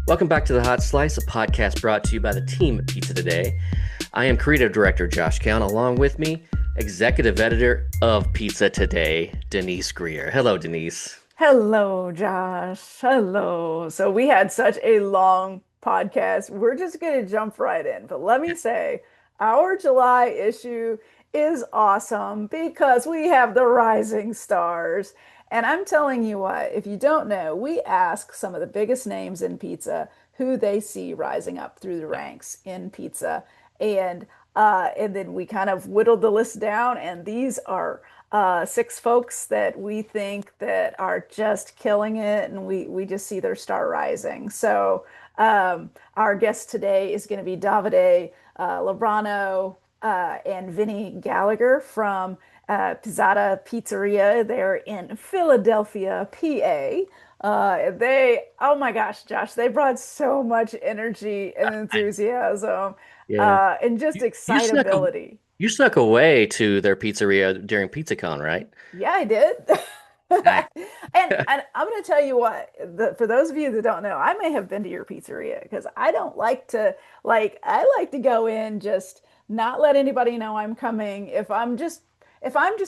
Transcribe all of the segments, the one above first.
Welcome back to The Hot Slice, a podcast brought to you by the team at Pizza Today. I am creative director Josh Count. Along with me, executive editor of Pizza Today, Denise Greer. Hello, Denise. Hello, Josh. Hello. So we had such a long podcast. We're just going to jump right in. But let me say, our July issue is awesome because we have the rising stars. And I'm telling you what, if you don't know, we ask some of the biggest names in pizza who they see rising up through the ranks in pizza. And then we kind of whittled the list down, and these are six folks that we think that are just killing it, and we just see their star rising. So our guest today is going to be Davide Lubrano and Vinny Gallagher from Pizzata Pizzeria. They're in Philadelphia, PA. Oh my gosh, Josh, they brought so much energy and enthusiasm Yeah. and just You, you snuck a, excitability. you snuck away to their pizzeria during PizzaCon, right? Yeah, I did. Nice. And I'm going to tell you what, for those of you that don't know, I may have been to your pizzeria because I don't like to, I like to go in, just not let anybody know I'm coming. If I'm just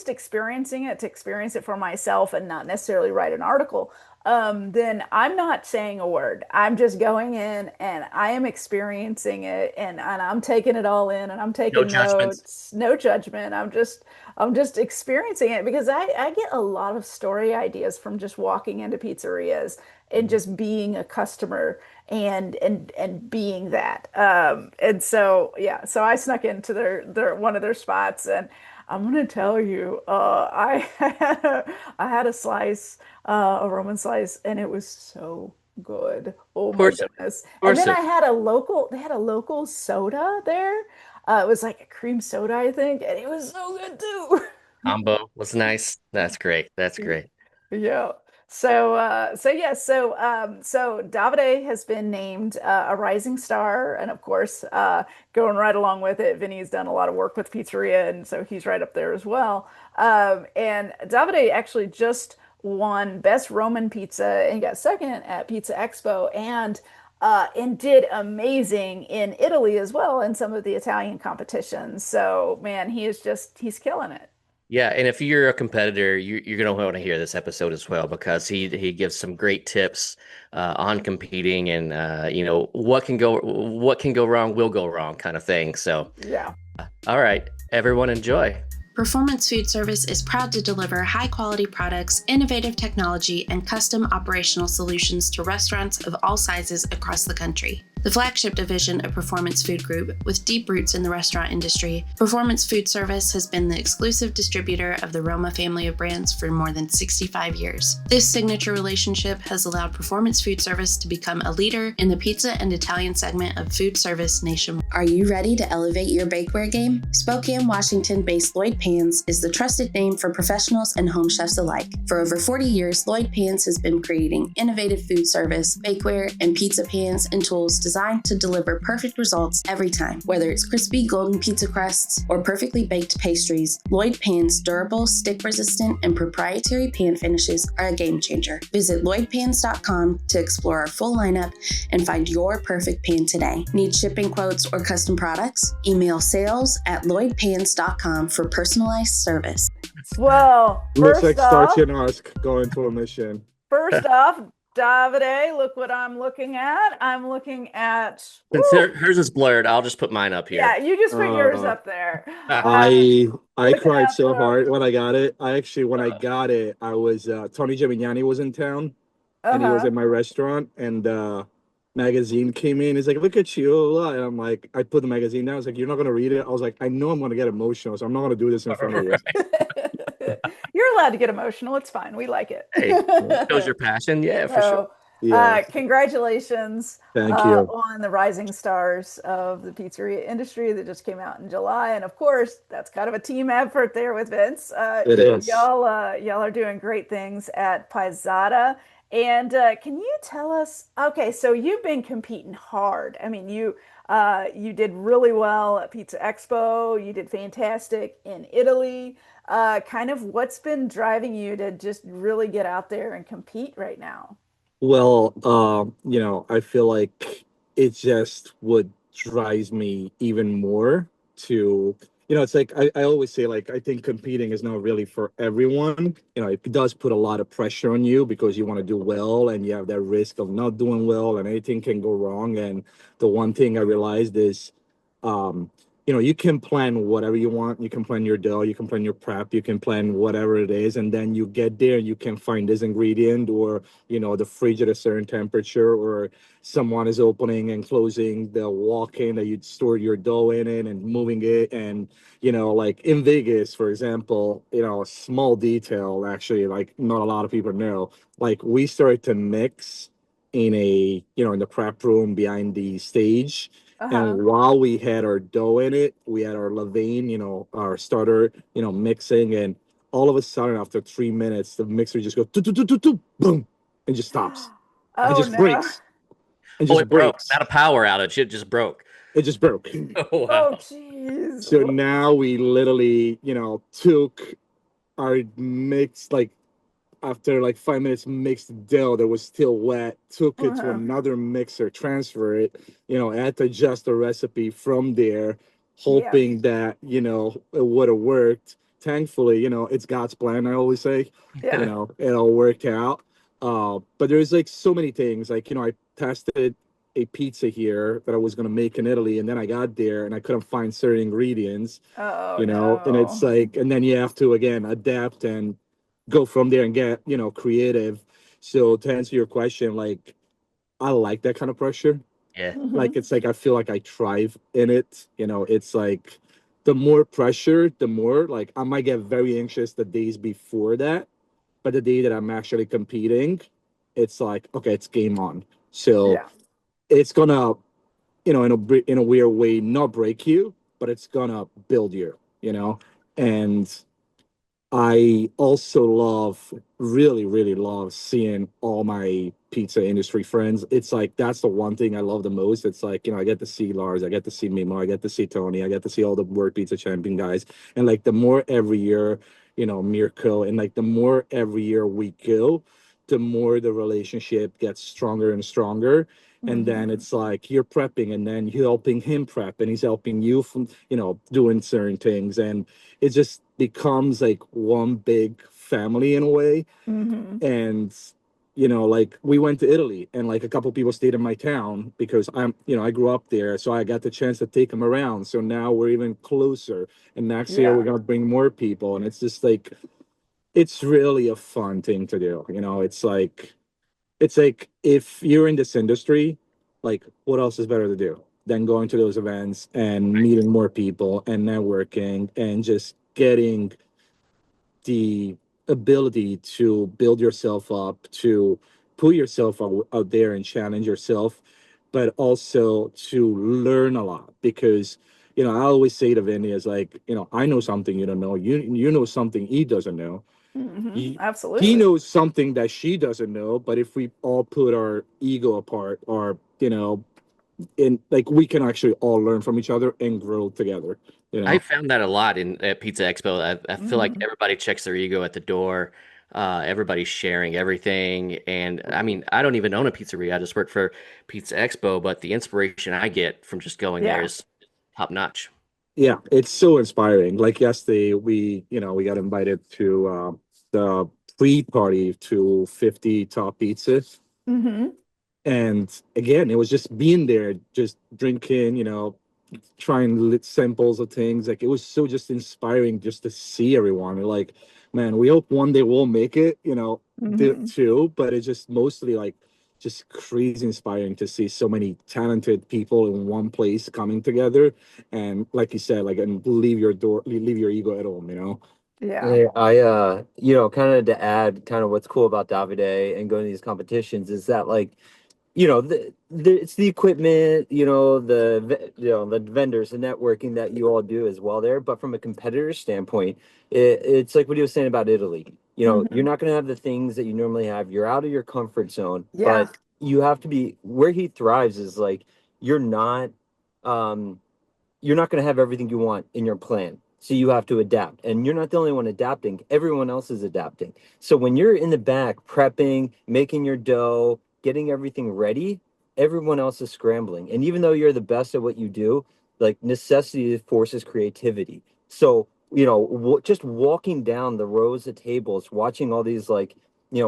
experiencing it to experience it for myself and not necessarily write an article, then I'm not saying a word. I'm just going in and I am experiencing it, and I'm taking it all in, and I'm No taking judgments. notes, no judgment. I'm just experiencing it because I get a lot of story ideas from just walking into pizzerias and just being a customer and being that. And so yeah, so I snuck into their one of their spots, and I'm gonna tell you, I had a slice, a Roman slice, and it was so good. Oh Of my course, of goodness. And course then it. they had a local soda there. It was like a cream soda, I think, and it was so good too. Combo was nice. That's great. That's great. Yeah. So Davide has been named a rising star, and of course, going right along with it, Vinny's done a lot of work with pizzeria, and so he's right up there as well. And Davide actually just won Best Roman Pizza and got second at Pizza Expo, and did amazing in Italy as well in some of the Italian competitions. So man, he's killing it. Yeah, and if you're a competitor, you're gonna want to hear this episode as well because he gives some great tips on competing and what can go wrong will go wrong kind of thing. So, Yeah. all right, everyone enjoy. Performance Food Service is proud to deliver high-quality products, innovative technology, and custom operational solutions to restaurants of all sizes across the country. The flagship division of Performance Food Group, with deep roots in the restaurant industry, Performance Food Service has been the exclusive distributor of the Roma family of brands for more than 65 years. This signature relationship has allowed Performance Food Service to become a leader in the pizza and Italian segment of food service nationwide. Are you ready to elevate your bakeware game? Spokane, Washington-based Lloyd Pans is the trusted name for professionals and home chefs alike. For over 40 years, Lloyd Pans has been creating innovative food service, bakeware, and pizza pans and tools designed to deliver perfect results every time. Whether it's crispy golden pizza crusts or perfectly baked pastries, Lloyd Pan's durable, stick-resistant, and proprietary pan finishes are a game changer. Visit lloydpans.com to explore our full lineup and find your perfect pan today. Need shipping quotes or custom products? Email sales@lloydpans.com for personalized service. Well, Looks like Starchin-esque going to a mission. first off, Davide, look what I'm looking at. I'm looking at, Since woo, hers is blurred, I'll just put mine up yeah, here. you just put yours Uh, up there. I Looking cried at so the, hard when I got it. When I got it, I was Tony Gemignani was in town and he was uh-huh. at my restaurant and magazine came in. He's like, "Look at you," blah, blah. And I'm like, I put the magazine down. I was like, "You're not gonna read it." I was like, "I know I'm gonna get emotional, so I'm not gonna do this in front of you." You're allowed to get emotional. It's fine. We like it. Hey, shows your passion. Yeah, for sure. So, Yeah, congratulations thank you. on the rising stars of the pizzeria industry that just came out in July. And of course, that's kind of a team effort there with Vince. It is. Y'all are doing great things at Pizzata. And can you tell us? Okay, so you've been competing hard. I mean, you did really well at Pizza Expo. You did fantastic in Italy. Kind of what's been driving you to just really get out there and compete right now? Well, I feel like it just would drives me even more to, it's like I always say, like, I think competing is not really for everyone. It does put a lot of pressure on you because you want to do well and you have that risk of not doing well and anything can go wrong. And the one thing I realized is, um, you can plan whatever you want. You can plan your dough, you can plan your prep, you can plan whatever it is, and then you get there, you can find this ingredient or the fridge at a certain temperature, or someone is opening and closing the walk-in that you'd store your dough in it and moving it. And like in Vegas, for example, a small detail, actually, like not a lot of people know, like we started to mix in the prep room behind the stage. Uh-huh. And while we had our dough in it, we had our levain, our starter, mixing. And all of a sudden, after 3 minutes, the mixer just goes, boom, and just stops and Oh just no. breaks and Oh, just it broke. breaks. Not a power outage. It just broke. It just broke. Oh, Oh wow. jeez. So now we literally, took our mix, like after like 5 minutes mixed dough that was still wet, took it to Uh-huh. another mixer, transfer it, had to adjust the recipe from there, Yeah. hoping that, it would have worked. Thankfully, it's God's plan, I always say, Yeah. it all worked out. But there's like so many things, like, I tested a pizza here that I was going to make in Italy, and then I got there and I couldn't find certain ingredients, Oh and it's no. like, and then you have to again adapt and go from there and get creative. So to answer your question, like, I like that kind of pressure. Yeah. Like, Hmm. it's like I feel like I thrive in it. It's like the more pressure, the more like I might get very anxious the days before that, but the day that I'm actually competing, it's like, okay, it's game on. So Yeah. it's gonna, in a weird way, not break you, but it's gonna build you. And I also really, really love seeing all my pizza industry friends. It's like that's the one thing I love the most. It's like, I get to see Lars, I get to see Mimo, I get to see Tony, I get to see all the World Pizza Champion guys. And like the more every year, Mirko, and like the more every year we go, the more the relationship gets stronger and stronger. And then Hmm. it's like you're prepping and then you're helping him prep and he's helping you from, doing certain things. And it just becomes like one big family in a way. Hmm. And like we went to Italy and like a couple people stayed in my town because I grew up there, so I got the chance to take them around. So now we're even closer, and next year we're Yeah. gonna bring more people, and it's just like it's really a fun thing to do. It's like if you're in this industry, like what else is better to do than going to those events and meeting more people and networking and just getting the ability to build yourself up, to put yourself out there and challenge yourself, but also to learn a lot. Because I always say to Vinny is like, I know something you don't know. You know something he doesn't know. Hmm. He Absolutely. knows something that she doesn't know. But if we all put our ego apart, or and like we can actually all learn from each other and grow together. You I know. found that a lot in at Pizza Expo. I feel like Hmm. everybody checks their ego at the door. Everybody's sharing everything. And I mean, I don't even own a pizzeria. I just work for Pizza Expo, but the inspiration I get from just going there Yeah. is top notch. Yeah, it's so inspiring. Like yesterday, we got invited to the pre-party to 50 top pizzas. Hmm. And again, it was just being there, just drinking, trying samples of things. Like it was so just inspiring just to see everyone. Like, man, we hope one day we'll make it, Hmm. too. But it's just mostly like just crazy inspiring to see so many talented people in one place coming together. And like you said, like, and leave your ego at home. Yeah. Yeah, kind of to add kind of what's cool about Davide and going to these competitions is that like, it's the equipment, the vendors, the networking that you all do as well there. But from a competitor standpoint, it's like what he was saying about Italy. You're Hmm. not going to have the things that you normally have. You're out of your comfort zone, Yeah. but you have to be where he thrives is like you're not. Um, you're not going to have everything you want in your plan. So you have to adapt. And you're not the only one adapting. Everyone else is adapting. So when you're in the back prepping, making your dough, getting everything ready, everyone else is scrambling. And even though you're the best at what you do, like necessity forces creativity. So, just walking down the rows of tables, watching all these like,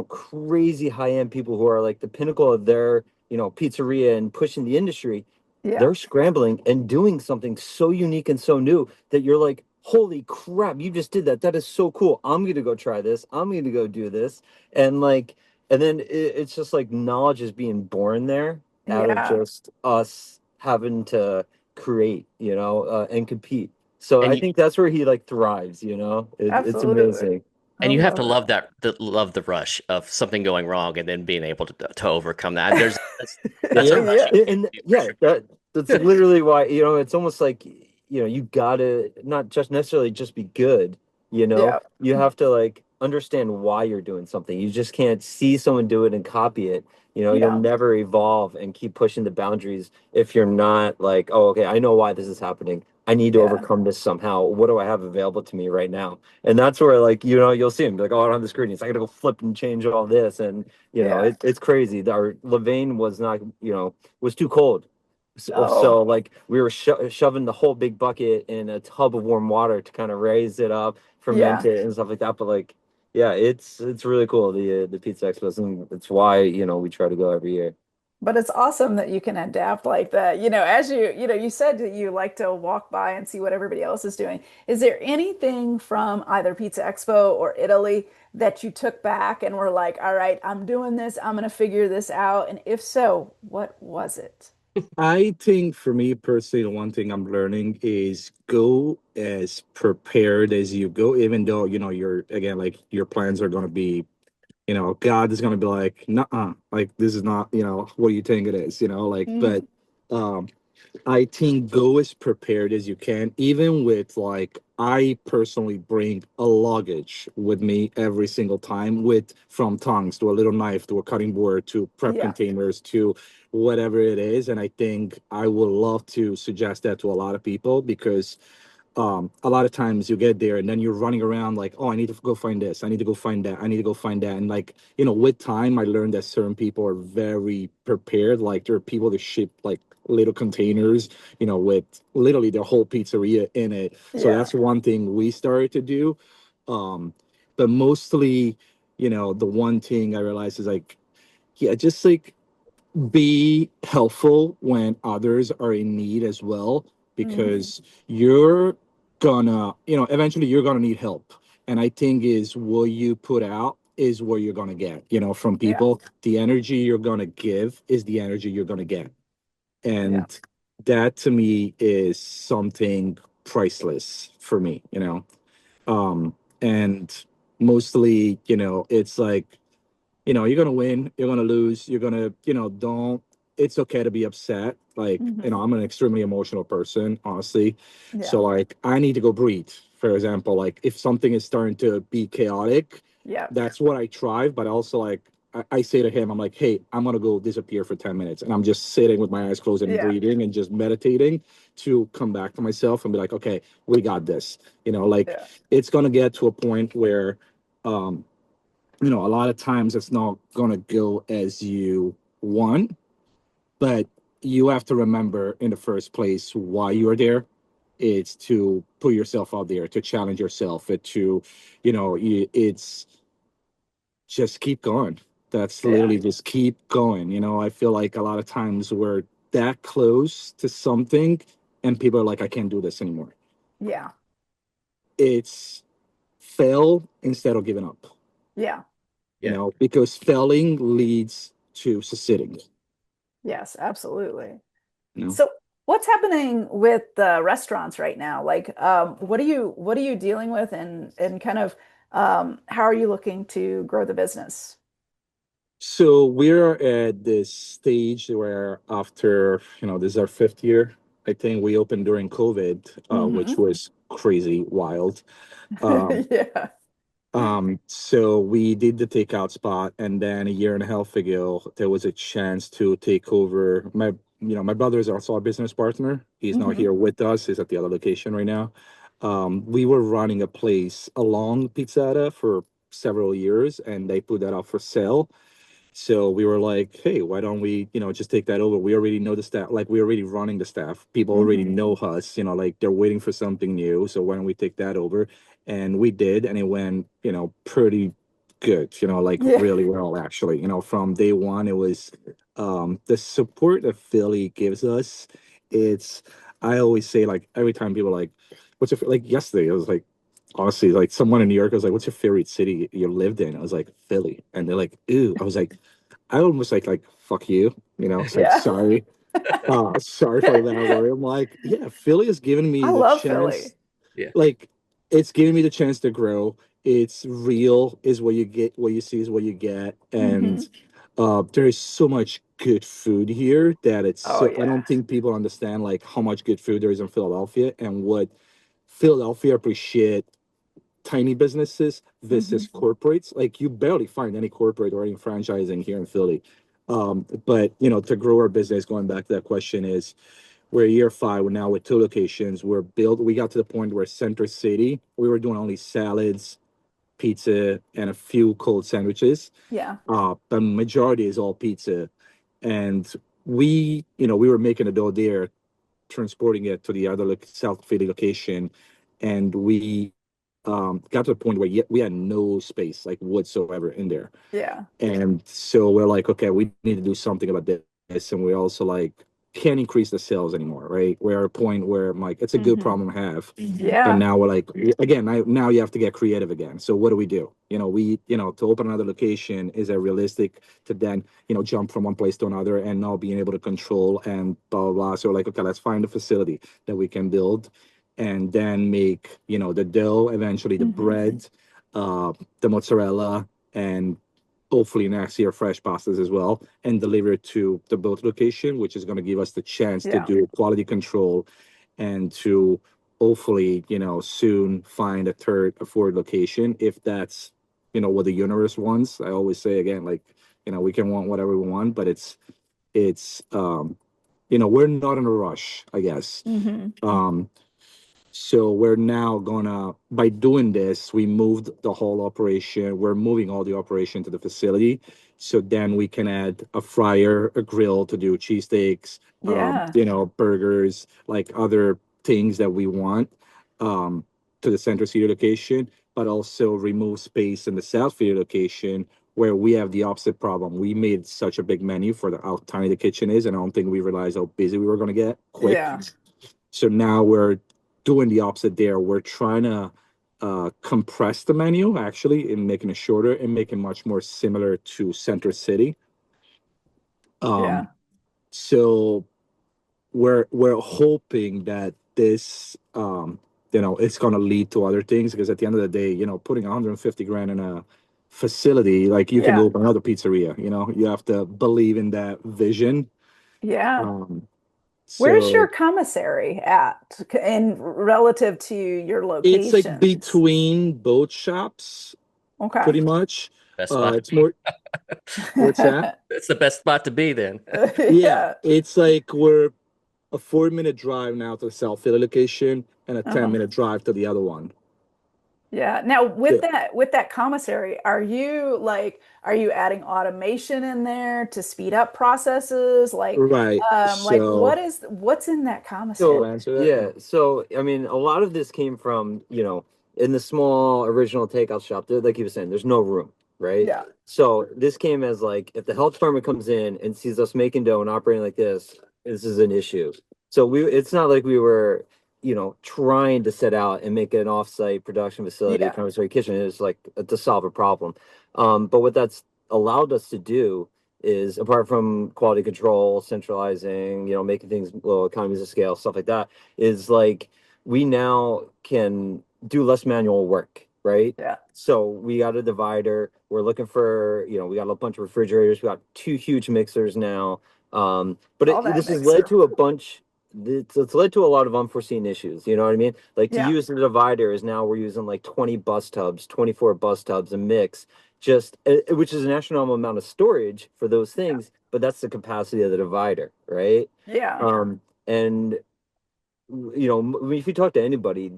crazy high-end people who are like the pinnacle of their, pizzeria and pushing the industry, Yeah. they're scrambling and doing something so unique and so new that you're like, holy crap, you just did that. That is so cool. I'm going to go try this. I'm going to go do this. And like, and then it's just like knowledge is being born there out of Yeah. just us having to create, and compete. So And I you think that's where he like thrives, it's Absolutely. amazing. I and you have to love love it. love the rush of something going wrong and then being able to overcome that. That's a Yeah. rush Yeah. you can't And do yeah, that's for literally why, it's almost like, you gotta not just necessarily just be good, Yeah. you have to like understand why you're doing something. You just can't see someone do it and copy it. You'll Yeah. never evolve and keep pushing the boundaries if you're not like, oh, okay, I know why this is happening. I need to Yeah. overcome this somehow. What do I have available to me right now? And that's where like, you'll see him like, oh, I don't have the screen. I gotta go flip and change all this. And Yeah. it's crazy. Our Levain was not, was too cold. Oh, So like we were shoving the whole big bucket in a tub of warm water to kind of raise it up, ferment yeah. it and stuff like that. But like, yeah, it's really cool, the Pizza Expo, and it's why we try to go every year. But it's awesome that you can adapt like that. As you said that you like to walk by and see what everybody else is doing. Is there anything from either Pizza Expo or Italy that you took back and were like, all right, I'm doing this, I'm gonna figure this out? And if so, what was it? I think for me personally, the one thing I'm learning is go as prepared as you go, even though, you're again, like your plans are going to be, God is going to be like, nah, like this is not, what you think it is, but, Hmm. um, I think go as prepared as you can, even with like I personally bring a luggage with me every single time with from tongs to a little knife to a cutting board to prep Yeah. containers to whatever it is. And I think I would love to suggest that to a lot of people because a lot of times you get there and then you're running around like, oh, I need to go find this, I need to go find that, I need to go find that. And like, with time I learned that certain people are very prepared. Like there are people that ship like little containers, with literally their whole pizzeria in it. So Yeah. that's one thing we started to do. um but mostly, the one thing I realized is like, yeah, just like be helpful when others are in need as well, Hmm. because you're gonna, eventually you're gonna need help. And I think is what you put out is what you're gonna get, from Yeah. people. The energy you're gonna give is the energy you're gonna get. Yeah. And that to me is something priceless for me, and mostly, it's like, you're gonna win, you're gonna lose, you're gonna, don't, it's okay to be upset. Like, Hmm. I'm an extremely emotional person, honestly. Yeah. So like I need to go breathe. For example, like if something is starting to be chaotic, Yeah. that's what I try. But also like I say to him, I'm like, hey, I'm gonna go disappear for 10 minutes. And I'm just sitting with my eyes closed and Yeah. breathing and just meditating to come back to myself and be like, okay, we got this. Like Yeah. it's gonna get to a point where um a lot of times it's not gonna go as you want, but you have to remember in the first place why you are there. It's to put yourself out there, to challenge yourself, it's just keep going. That's Yeah. literally just keep going. I feel like a lot of times we're that close to something and people are like, I can't do this anymore. Yeah. It's fail instead of giving up, Yeah. yeah. because failing leads to succeeding. Yes, absolutely. You know. So what's happening with the restaurants right now? Like, what are you dealing with and kind of how are you looking to grow the business? So we're at this stage where after, this is our fifth year. I think we opened during COVID, which Hmm. was crazy wild. Um, Yeah. so we did the takeout spot, and then a year and a half ago, there was a chance to take over. My brother is also our business partner. He's not Hmm. here with us. He's at the other location right now. We were running a place along Pizzata for several years, and they put that up for sale. So we were like, hey, why don't we, just take that over? We already know the staff, like we're already running the staff. People already Hmm. know us, like they're waiting for something new. So why don't we take that over? And we did, and it went, pretty good, like Yeah. really well, actually. From day one, it was the support that Philly gives us. It's I always say, like, every time people are like, what's your like yesterday, I was like, honestly, like someone in New York was like, what's your favorite city you lived in? I was like, Philly. And they're like, ooh. I was like, I almost like fuck you, it's like, Yeah. sorry. Sorry for that word. I'm like, yeah, Philly has given I me the love Philly. chance, Yeah. like, it's giving me the chance to grow. It's real, is what you get, what you see is what you get. Hmm. And there is so much good food here that Oh I yeah. don't think people understand like how much good food there is in Philadelphia and what Philadelphia appreciate tiny businesses Hmm. versus corporates. Like you barely find any corporate or any franchising here in Philly. But to grow our business, going back to that question, is we're year five. We're now with two locations. We got to the point where Center City, we were doing only salads, pizza, and a few cold sandwiches. Yeah. The majority is all pizza. And we were making a dough there, transporting it to the other South Philly location. And we got to the point where we had no space like whatsoever in there. Yeah. And so we're like, okay, we need to do something about this. And we also like can't increase the sales anymore, right? We're at a point where I'm like, it's a good Hmm. problem to have. But Yeah. now we're like, again, now you have to get creative again. So what do we do? To open another location, is it realistic to then, jump from one place to another and not being able to control and blah, blah, blah. So we're like, okay, let's find a facility that we can build and then make, the dough, eventually the Hmm. bread, the mozzarella, and hopefully next year fresh pastas as well, and deliver it to the both location, which is going to give us the chance to Yeah. do quality control and to hopefully, soon find a fourth location if that's, what the universe wants. I always say again, like, we can want whatever we want, but it's we're not in a rush, I guess. Hmm. Um, so we're now gonna, by doing this, we moved the whole operation. We're moving all the operation to the facility. So then we can add a fryer, a grill to do cheesesteaks, Yeah. burgers, like other things that we want, um, to the Center City location, but also remove space in the South City location where we have the opposite problem. We made such a big menu for how tiny the kitchen is, and I don't think we realized how busy we were gonna get quick. Yeah. So now we're doing the opposite there. We're trying to compress the menu actually and making it shorter and making much more similar to Center City. Yeah. Um, so we're hoping that this it's going to lead to other things because at the end of the day, putting 150 grand in a facility, like you can Yeah. open another pizzeria. You have to believe in that vision. Yeah. Um, Where's your so commissary at in relative to your it's like locations? between both shops, Okay. pretty much. Best spot. It's more, what's that? That's the best spot to be then. Yeah, Yeah. it's like we're a 4 minute drive now to the South Philly location and a 10 Uh-huh. minute drive to the other one. Yeah. Now So, with that commissary, are you adding automation in there to speed up processes? right. Like So, what's in that you commissary? So answer that? yeah, so I mean, a lot of this came from, in the small original takeout shop. There, like you were saying, there's no room, right? Yeah. So this came as like, if the health department comes in and sees us making dough and operating like this is an issue. So it's not like we were, trying to set out and make an off-site production facility, Yeah. commissary kitchen. It's like to solve a problem. But what that's allowed us to do is, apart from quality control, centralizing, making things little economies of scale, stuff like that, is like we now can do less manual work, right? Yeah. So we got a divider. We're looking for, we got a bunch of refrigerators. We got two huge mixers now. But All that this has mixing. led to a bunch. It's led to a lot of unforeseen issues. You know what I mean? Like to Yeah. use the divider is now we're using like 20 bus tubs, 24 bus tubs, a mix, which is an astronomical amount of storage for those things, but that's the capacity of the divider, right? Yeah. And if you talk to anybody,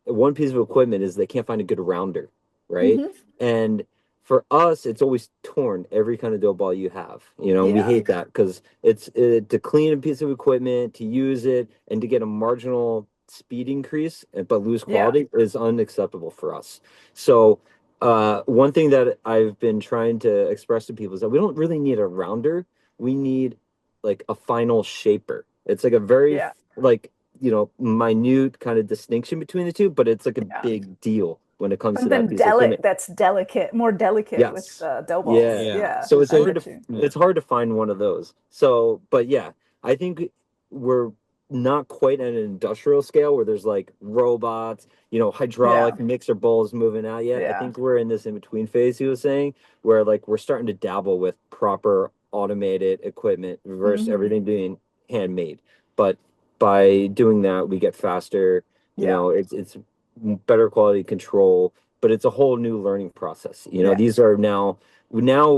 one piece of equipment is they can't find a good rounder, right? Hmm. And for us, it's always torn every kind of dough ball you have. You know, we Yeah. hate that because to clean a piece of equipment, to use it, and to get a marginal speed increase, but lose Yeah. quality is unacceptable for us. So, one thing that I've been trying to express to people is that we don't really need a rounder. We need like a final shaper. It's like a very Yeah. like minute kind of distinction between the two, but it's like a Yeah. big deal when it comes to that Something piece of equipment. that's delicate, more delicate with Yes. dough balls. Yeah. Yeah. Yeah, So I get you. Yeah. it's hard to find one of those. So, but yeah, I think we're not quite at an industrial scale where there's like robots, Yeah. hydraulic mixer bowls moving out yet. I Yeah. think we're in this in between phase he was saying, where like we're starting to dabble with proper automated equipment versus Hmm. everything being handmade. But by doing that, we get faster, Yeah. it's better quality control, but it's a whole new learning process. Yeah. These are now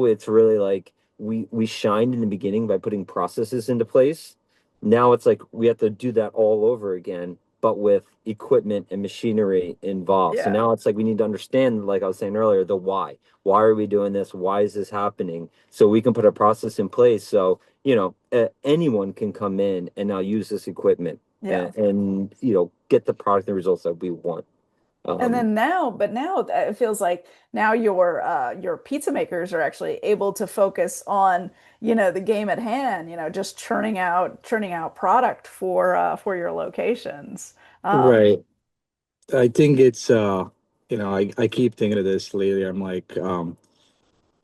it's really like we shined in the beginning by putting processes into place. Now it's like we have to do that all over again, but with equipment and machinery involved. So Yeah. now it's like we need to understand, like I was saying earlier, the why. Why are we doing this? Why is this happening? So we can put a process in place so anyone can come in and now use this equipment Yeah. and get the product and results that we want. And Um, then now it feels like now your pizza makers are actually able to focus on, the game at hand, just churning out product for your locations. Um, Right. I think it's I keep thinking of this lately. I'm like,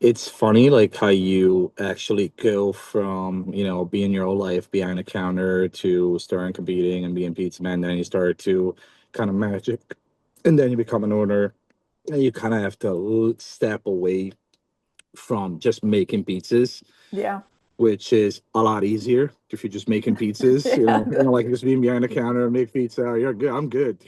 it's funny like how you actually go from, being your whole life behind a counter to starting competing and being pizza man, then you start to kind of magic and then you become an owner and you kind of have to step away from just making pizzas, yeah. which is a lot easier if you're just making pizzas, Yeah. like just being behind the counter and make pizza, you're good, I'm good.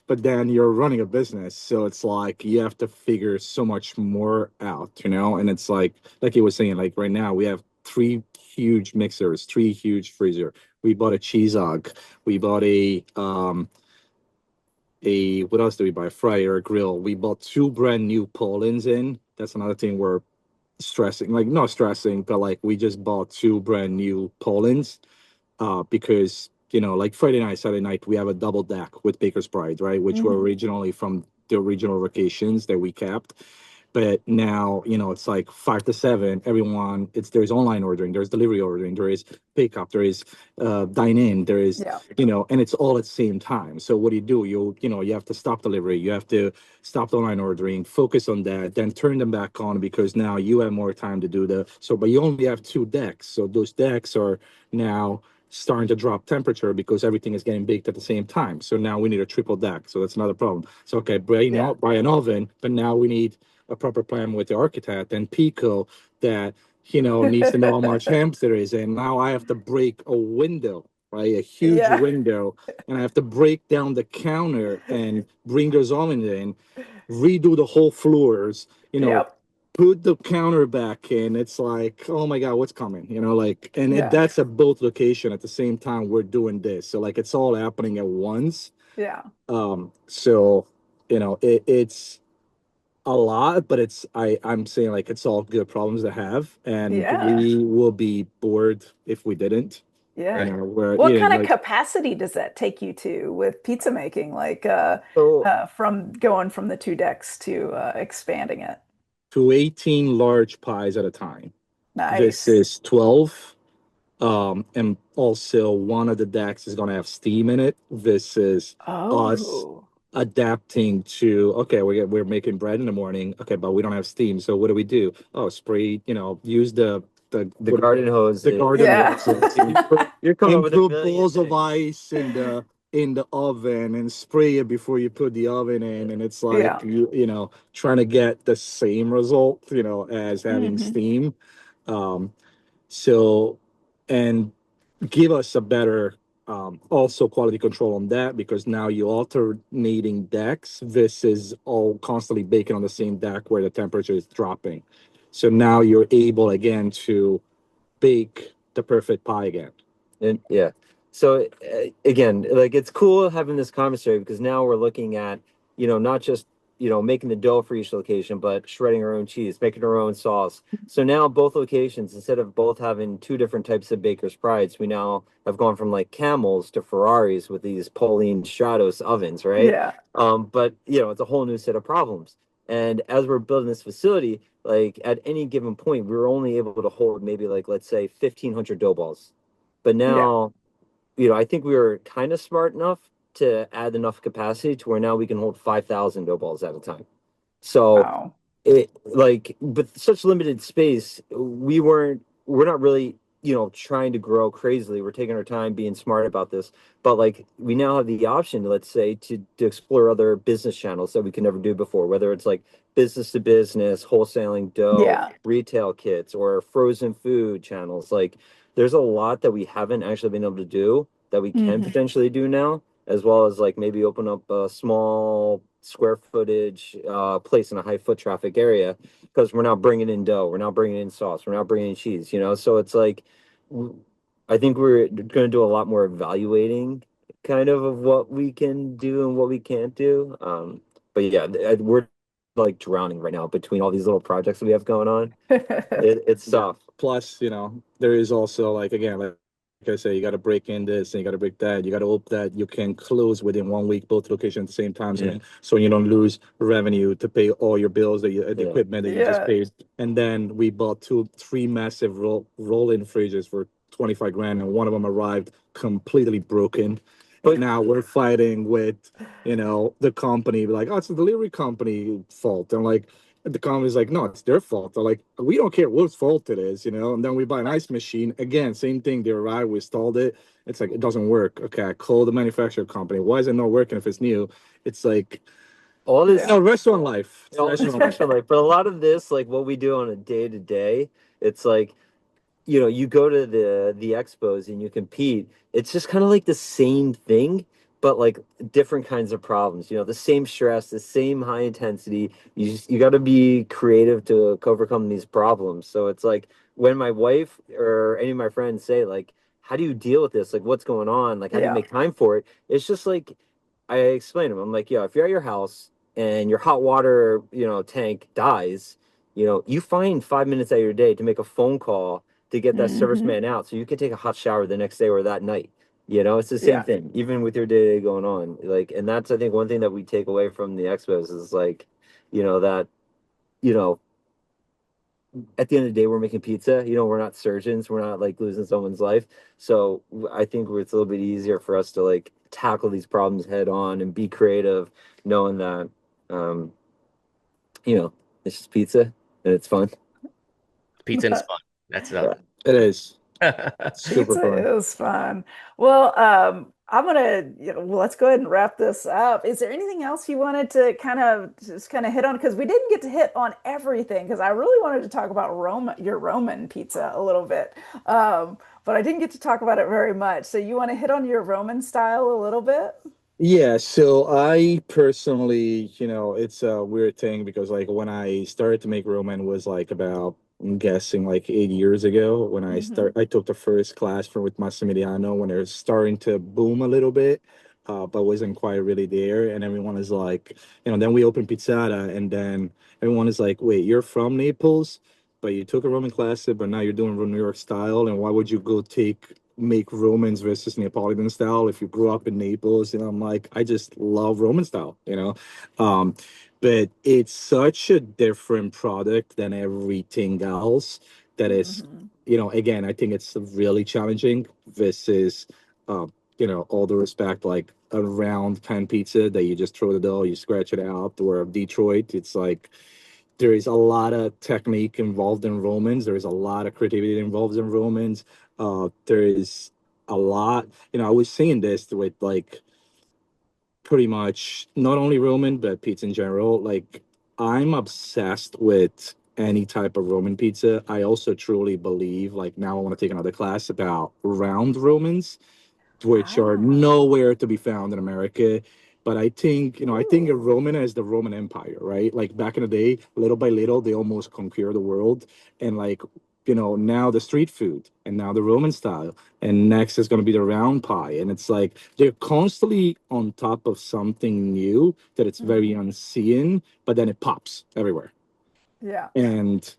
But then you're running a business, so it's like you have to figure so much more out, and it's like you were saying, like right now we have three huge mixers, three huge freezer. We bought a cheese hog, we bought a what else did we buy? A fryer, a grill. We bought two brand new Polands in. That's another thing we're stressing, like not stressing, but like we just bought two brand new Polands, because like Friday night, Saturday night, we have a double deck with Baker's Pride, right? Which were Hmm. originally from the original locations that we kept. But now, it's like 5 to 7. Everyone, there's online ordering, there's delivery ordering, there is pickup, there is dine in, there is, Yeah. and it's all at the same time. So what do? You have to stop delivery, you have to stop the online ordering, focus on that, then turn them back on because now you have more time to do but you only have two decks. So those decks are now starting to drop temperature because everything is getting baked at the same time. So now we need a triple deck. So that's another problem. So okay, Yeah. buy an oven, but now we need a proper plan with the architect and Pico that needs to know how much amps there is. And now I have to break a window, right? A huge Yeah. window, and I have to break down the counter and bring those ovens in, redo the whole floors, Yep. put the counter back in. It's like, oh my God, what's coming? Yeah. That's at both location at the same time we're doing this. So like it's all happening at once. Yeah. So it's a lot, but I'm saying like it's all good problems to have, and Yeah. we will be bored if we didn't. Yeah. Where What kind of like capacity does that take you to with pizza making? Like so from going from the two decks to expanding it. to 18 large pies at a time. This Nice. is 12. And also one of the decks is gonna have steam in it. This is us Oh. adapting to, okay, we're making bread in the morning, okay, but we don't have steam, so what do? Oh, spray, use the the garden hose, the garden Yeah. hose, you're coming up with a and put million balls of things. ice in the oven and spray it before you put the oven in, and it's like Yeah. trying to get the same result as having Hmm. steam. um so and give us a better also quality control on that, because now you're alternating decks. This is all constantly baking on the same deck where the temperature is dropping, so now you're able again to bake the perfect pie again. And yeah. So again, like it's cool having this commissary because now we're looking at, not just making the dough for each location, but shredding our own cheese, making our own sauce. So now both locations, instead of both having two different types of Baker's Prides, we now have gone from like Camels to Ferraris with these Pauline Stratos ovens, right? Yeah. But it's a whole new set of problems. And as we're building this facility, like at any given point, we were only able to hold maybe like let's say 1,500 dough balls. But Yeah. now, I think we were kind of smart enough to add enough capacity to where now we can hold 5,000 dough balls at a time. So Wow. it like with such limited space, we're not really, trying to grow crazily. We're taking our time being smart about this. But like we now have the option, let's say, to explore other business channels that we could never do before, whether it's like business to business, wholesaling dough, Yeah. retail kits, or frozen food channels. Like there's a lot that we haven't actually been able to do that we can Hmm. potentially do now, as well as like maybe open up a small square footage place in a high foot traffic area, because we're now bringing in dough, we're now bringing in sauce, we're now bringing in cheese, so it's like I think we're going to do a lot more evaluating kind of what we can do and what we can't do. But yeah, we're like drowning right now between all these little projects that we have going on. It's Yeah. tough. Plus, there is also like again, like I say, you got to break in this and you got to break that. You got to hope that you can close within 1 week both locations at the same time, Yeah. so you don't lose revenue to pay all your bills the Yeah. equipment that you just Yeah. paid. And then we bought three massive roll-in fridges for 25 grand, and one of them arrived completely broken. But Now we're fighting with the company, like, oh, it's the delivery company fault. And like the company's like, no, it's their fault. They're like, we don't care whose fault it is. And then we buy an ice machine again, same thing. They arrive, we installed it. It's like, it doesn't work. Okay, I call the manufacturer company. Why is it not working if it's new? It's like, all this, Yeah. restaurant life. It's it's restaurant life. like, but a lot of this, like what we do on a day to day, it's like you go to the expos and you compete. It's just kind of like the same thing, but like different kinds of problems. The same stress, the same high intensity. You got to be creative to overcome these problems. So it's like when my wife or any of my friends say like, "How do you deal with this? Like, what's going on? Like, how do you Yeah. make time for it?" It's just like I explain to them. I'm like, "Yeah, if you're at your house and your hot water, tank dies." You find 5 minutes out of your day to make a phone call to get that Hmm. serviceman out so you can take a hot shower the next day or that night. It's the same Yeah. thing, even with your day to day going on. Like, and that's I think one thing that we take away from the expos is like, that, you know, at the end of the day we're making pizza. We're not surgeons, we're not like losing someone's life. So I think it's a little bit easier for us to like tackle these problems head on and be creative, knowing that um, you know, it's just pizza and it's fun. Pizza and fun. That's Yeah. It is it. super fun. Pizza is fun. Well, I'm gonna, well, let's go ahead and wrap this up. Is there anything else you wanted to kind of hit on? Because we didn't get to hit on everything, because I really wanted to talk about your Roman pizza a little bit. But I didn't get to talk about it very much. So you want to hit on your Roman style a little bit? Yeah, so I personally, it's a weird thing because like when I started to make ramen was like about, I'm guessing like 8 years ago when Hmm. I took the first class from with Massimiliano when it was starting to boom a little bit, but wasn't quite really there. And everyone is like, then we opened Pizzata and then everyone is like, wait, you're from Naples, but you took a Roman class, but now you're doing New York style, and why would you go make Romans versus Neapolitan style if you grew up in Naples? I'm like, I just love Roman style. Um, but it's such a different product than everything else that is, Hmm. again, I think it's really challenging versus, all the respect, like a round pan pizza that you just throw the dough, you scratch it out, or Detroit. It's like, there is a lot of technique involved in Romans. There is a lot of creativity involved in Romans. There is a lot, I was saying this with like pretty much not only Roman, but pizza in general. Like, I'm obsessed with any type of Roman pizza. I also truly believe, like, now I want to take another class about round Romans, which are Ah. nowhere to be found in America. But I think of Ooh. Roman as the Roman Empire, right? Like back in the day, little by little, they almost conquer the world. And like now the street food, and now the Roman style, and next is going to be the round pie. And it's like they're constantly on top of something new that it's very Mhm. unseen, but then it pops everywhere. Yeah. And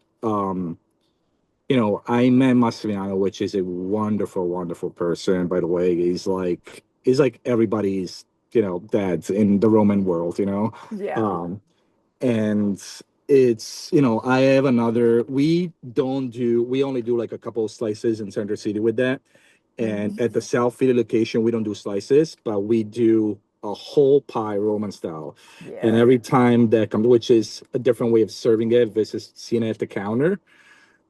I met Massimiliano, which is a wonderful, wonderful person, by the way. He's like everybody's, dad in the Roman world, Yeah. um, and I have another. We only do like a couple of slices in Center City with that, and Mhm. at the South Philly location, we don't do slices, but we do a whole pie Roman style. And Yeah. every time that comes, which is a different way of serving it versus seeing it at the counter,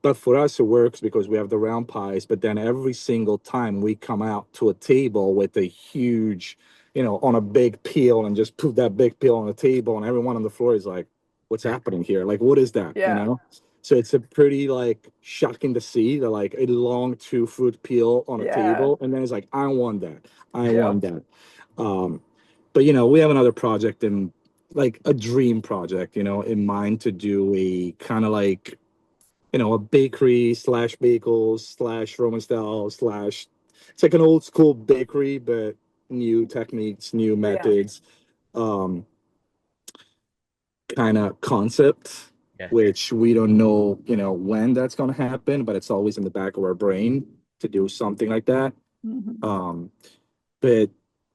but for us, it works because we have the round pies. But then every single time we come out to a table with a huge, on a big peel, and just put that big peel on the table, and everyone on the floor is like, "What's happening here? Like, what is that?" Yeah. So it's a pretty like shocking to see that like a long 2 foot peel on a Yeah. table, and then it's like, "I want that. I Yep. want that." Um, but we have another project, and like a dream project, in mind, to do a kind of like a bakery slash bagels slash Roman style slash. It's like an old school bakery, but new techniques, new Yeah. methods, um, kind of concept, Yeah. which we don't know, when that's going to happen, but it's always in the back of our brain to do something like that. Mhm. Um, but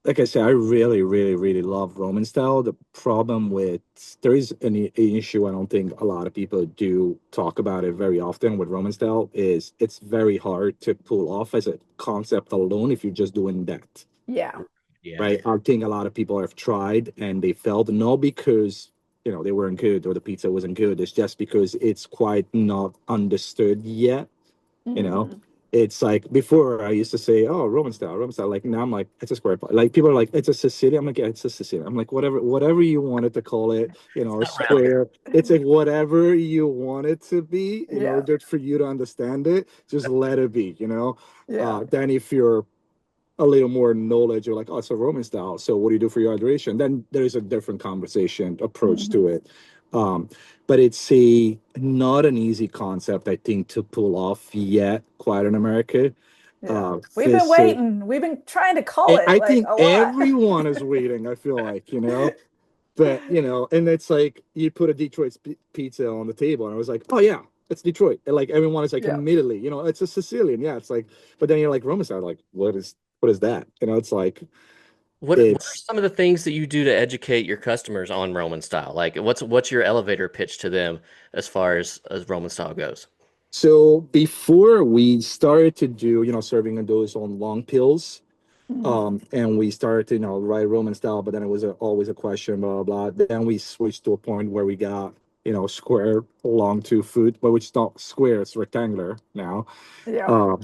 like I said, I really, really, really love Roman style. The problem with there is an issue I don't think a lot of people do talk about it very often with Roman style is it's very hard to pull off as a concept alone if you're just doing that. Yeah. Yeah. Right. I think a lot of people have tried and they failed, not because they weren't good or the pizza wasn't good. It's just because it's quite not understood yet. you know Mhm. it's like before I used to say, oh, Roman style. Like now I'm like, it's a square pie. Like people are like, it's a Sicilian. I'm like, yeah, it's a Sicilian. I'm like, whatever you wanted to call it, It's a not rounded. square. It's like whatever you want it to be in Yeah. order for you to understand it, just let it be. Yeah. Then if you're a little more knowledge, you're like, oh, it's a Roman style, so what do you do for your adoration? Then there's a different conversation approach to Mhm. it. um but it's a not an easy concept, I think, to pull off yet, quite in America. Yeah. We've been This waiting. We've been trying to call it I like think a lot. everyone is waiting, I feel like, but and it's like you put a Detroit pizza on the table, and I was like, oh yeah, it's Detroit, and like everyone is like Yeah. immediately, it's a Sicilian, yeah. It's like, but then you're like Roman style, like what is that? It's like What are it's some of the things that you do to educate your customers on Roman style? Like what's your elevator pitch to them as far as Roman style goes? so before we started to do, serving those on long pills, Mhm. and we started to, write Roman style, but then it was always a question, blah, blah, blah. Then we switched to a point where we got, square long 2 foot, but which is not square, it's rectangular now. Yeah. Um,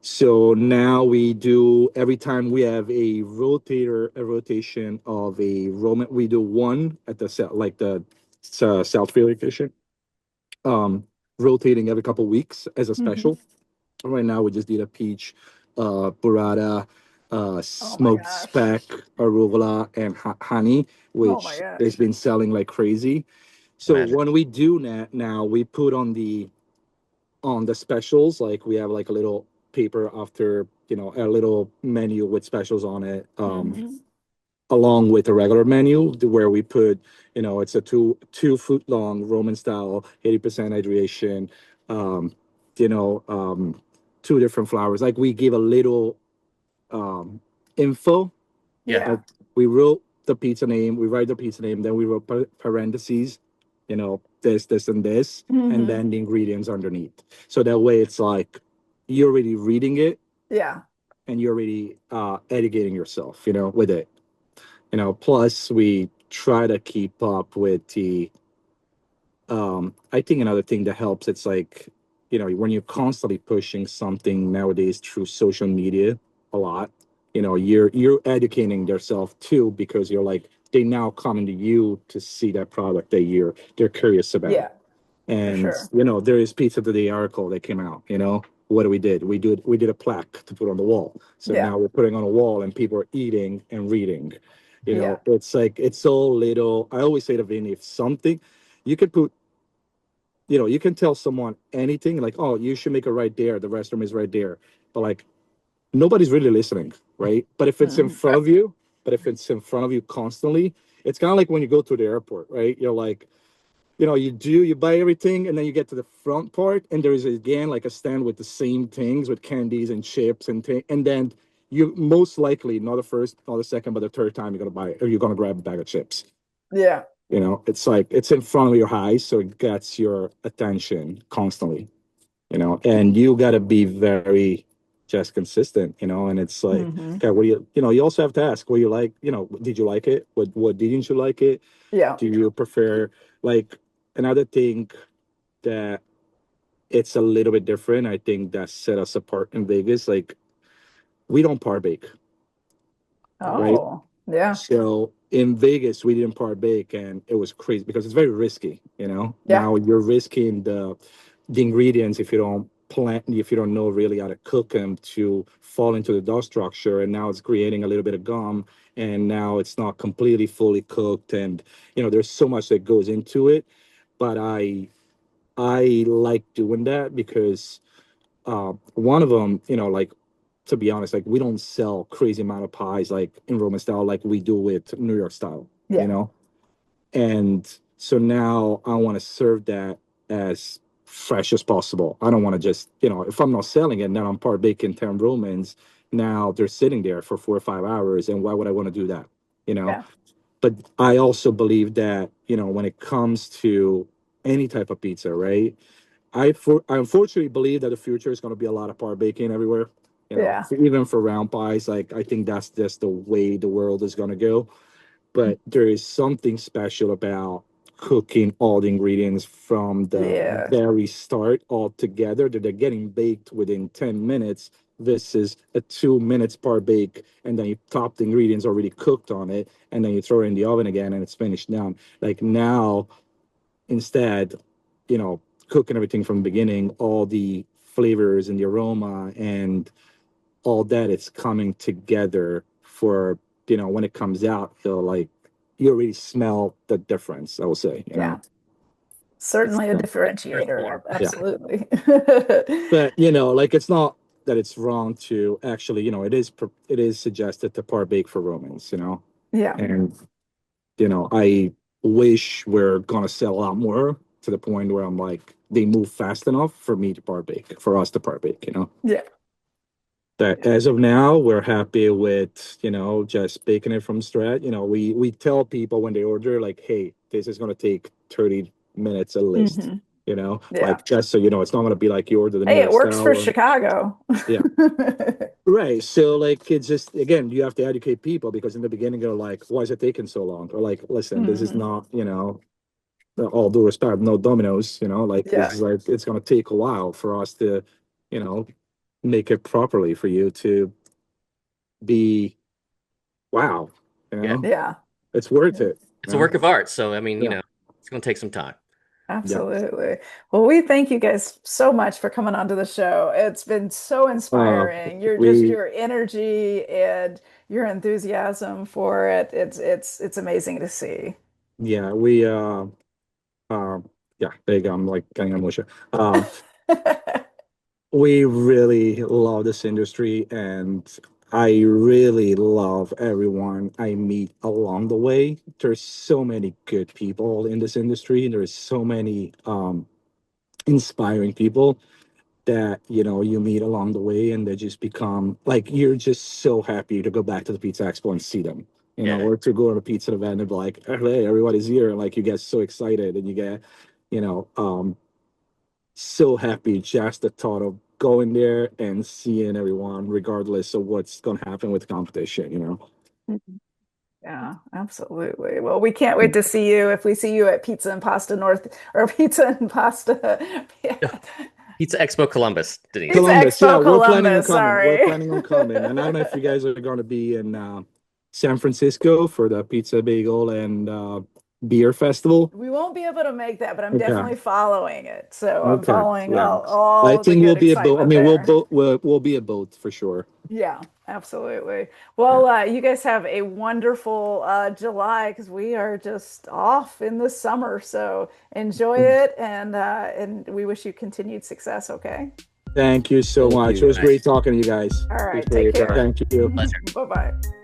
so now we do, every time we have a rotation of a Roman, we do one at the like the South Philly location, um, rotating every couple weeks as a Mhm. special. Right now, we just did a peach, burrata, Oh my smoked gosh. speck, arugula, and honey, Oh my which has gosh. been selling like crazy. So Imagine. when we do that now, we put on the specials, like we have like a little paper after, a little menu with specials on it, Mhm. along with a regular menu where we put, it's a 2 foot long Roman style, 80% hydration, um, you know, um, two different flowers. Like we give a little info. Yeah. Yeah. Like we wrote the pizza name, we write the pizza name, then we wrote parentheses, this, and this, and Mhm. then the ingredients underneath. So that way it's like you're already reading it Yeah. and you're already educating yourself, with it. Plus we try to keep up with the I think another thing that helps, it's like, when you're constantly pushing something nowadays through social media a lot, you're educating yourself too, because you're like, they now coming to you to see that product that they're curious about. Yeah. For And sure. there is Pizza Today article that came out. What do we did? We did a plaque to put on the wall. So Yeah. now we're putting on a wall, and people are eating and reading. Yeah. It's like it's so little. I always say to Vinny, if something you could put you can tell someone anything like, oh, you should make it right there. The restroom is right there. But like nobody's really listening, right? But if it's in Mhm. front of you, constantly, it's kind of like when you go to the airport, right? You're like, you buy everything and then you get to the front part and there is again like a stand with the same things with candies and chips and then you most likely not the first, not the second, but the third time you're gonna grab a bag of chips. Yeah. It's like it's in front of your eyes, so it gets your attention constantly, and you gotta be very just consistent, and it's like, Hmm. okay, what do you also have to ask what you like, did you like it? What didn't you like it? Yeah. Do you prefer like another thing that it's a little bit different, I think that set us apart in Vegas, like we don't par bake, right? Oh, yeah. So in Vegas, we didn't partake, and it was crazy because it's very risky. Yeah. Now you're risking the ingredients if you don't know really how to cook them to fall into the dough structure, and now it's creating a little bit of gum, and now it's not completely fully cooked, and there's so much that goes into it. But I like doing that because one of them, like to be honest, like we don't sell crazy amount of pies like in Roman style like we do with New York style, Yeah. and so now I want to serve that as fresh as possible. I don't want to just, if I'm not selling it, now I'm part baking 10 Romans. Now they're sitting there for 4 or 5 hours, and why would I want to do that? You know, Yeah. but I also believe that, when it comes to any type of pizza, right? I unfortunately believe that the future is going to be a lot of par baking everywhere. Yeah. Even for round pies, like I think that's just the way the world is going to go. But there is something special about cooking all the ingredients from the Yeah. very start all together that they're getting baked within 10 minutes. This is a 2 minutes par bake, and then you top the ingredients already cooked on it, and then you throw it in the oven again, and it's finished down. Like now, instead, you know, cooking everything from the beginning, all the flavors and the aroma and all that, it's coming together for, when it comes out, like you already smell the difference, I will say, Yeah. Certainly a Yeah. differentiator. Yeah. Absolutely. But, like it's not that it's wrong to actually, it is suggested to partake for Romans, Yeah. and, I wish we're gonna sell a lot more to the point where I'm like, they move fast enough for me to partake, for us to partake. Yeah. That as of now, we're happy with, just baking it from scratch. We tell people when they order, like, hey, this is gonna take 30 minutes at least, Hmm. like Yeah. just so you know, it's not gonna be like you order the New Hey, it York works style for or Chicago. yeah. Right. So like it's just again, you have to educate people because in the beginning they're like, why is it taking so long? Or like, listen, this is Hmm. not, all due respect, no dominoes, like this Yeah. is like it's gonna take a while for us to, you know, make it properly for you to be wow, you Yeah, know, Yeah. it's worth it. it's a work of art. So I mean, Yeah. it's going to take some time. Yeah. Absolutely. Well, we thank you guys so much for coming onto the show. It's been so Uh, inspiring. we Your energy and your enthusiasm for it. It's amazing to see. yeah, we yeah, there you go. I'm like getting emotional. We really love this industry, and I really love everyone I meet along the way. There's so many good people in this industry. There's so many inspiring people that you meet along the way, and they just become like you're just so happy to go back to the Pizza Expo and see them. Yeah. Or to go to a pizza event and be like, hey, everybody's here, and like you get so excited and you get, you know, um, so happy just the thought of going there and seeing everyone, regardless of what's going to happen with the competition. Mhm. Yeah, absolutely. Well, we can't wait to see you if we see you at Pizza and Pasta North or Pizza and Pasta. Yeah. Pizza Expo Columbus, Denise. Pizza Columbus, yeah, Expo we're planning on Columbus, coming. We're sorry. planning on coming. And I don't know if you guys are going to be in San Francisco for the Pizza Bagel and Beer Festival. We won't be able to make that, but I'm Okay. definitely following it. So I'm Okay. following Yeah. I all the think we'll good be a boat. I excitement mean, there. we'll be a boat for sure. Yeah. Absolutely. Well, you guys have a wonderful July because we are just off in the summer. So enjoy it, and we wish you continued success. Okay. Thank you so Thank much. you. It was great talking to you guys. All right. Appreciate Take your care. time. Thank you. Pleasure. Bye bye.